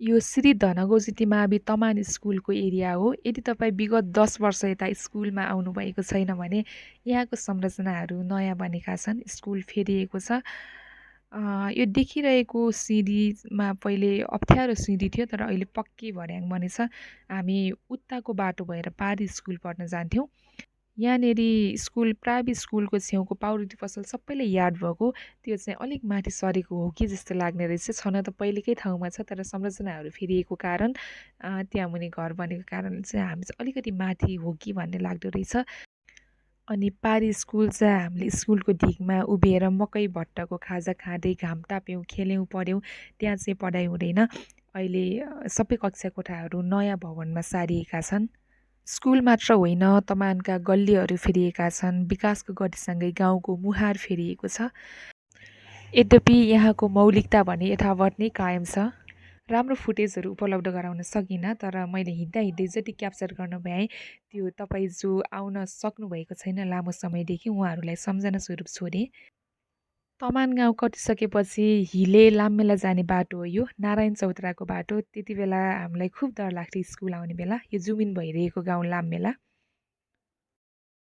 यो श्री धनगौसिती मावि तमान स्कुलको एरिया हो। यदि तपाईँ विगत 10 वर्ष यता स्कुलमा आउनुभएको छैन भने यहाँको संरचनाहरू नयाँ बनेका छन्। स्कुल फेरिएको छ। यो देखिरहेको सिँढीमा पहिले अप्ठ्यारो सिँढी थियो, तर अहिले पक्की भर्याङ बनेछ। हामी उताको बाटो भएर पारी स्कुल पढ्न जान्थ्यौँ। यहाँनेरि स्कुल प्राइभेट स्कुलको छेउको पाउरोटी पसल सबैले याद भएको, त्यो चाहिँ अलिक माथि सरेको हो कि जस्तो लाग्ने रहेछ। छन त पहिलेकै ठाउँमा छ, तर संरचनाहरू फेरिएको कारण त्यहाँ मुनि घर बनेको कारण चाहिँ हामी चाहिँ अलिकति माथि हो कि भन्ने लाग्दो रहेछ। अनि पारी स्कुल चाहिँ हामीले स्कुलको ढिकमा उभिएर मकै भट्टको खाजा खाँदै घाम ताप्यौँ, खेल्यौँ, पढ्यौँ। त्यहाँ चाहिँ पढाइ हुँदैन। अहिले सबै कक्षा कोठाहरू नयाँ भवनमा सारिएका छन्। स्कुल मात्र होइन, तमानका गल्लीहरू फेरिएका छन्। विकासको गतिसँगै गाउँको मुहार फेरिएको छ। यद्यपि यहाँको मौलिकता भने यथावत नै कायम छ। राम्रो फुटेजहरू उपलब्ध गराउन सकिनँ, तर मैले हिँड्दा हिँड्दै जति क्याप्चर गर्न भ्याएँ त्यो तपाईँ जो आउन सक्नुभएको छैन लामो समयदेखि उहाँहरूलाई सम्झना स्वरूप छोडेँ। तमान गाउँ कटिसकेपछि हिले लाम्मेला जाने बाटो हो यो, नारायण चौताराको बाटो। त्यति बेला हामीलाई खुब डर लाग्थ्यो स्कुल आउने बेला। यो जुमिन भइरहेको गाउँ लाम्मेला।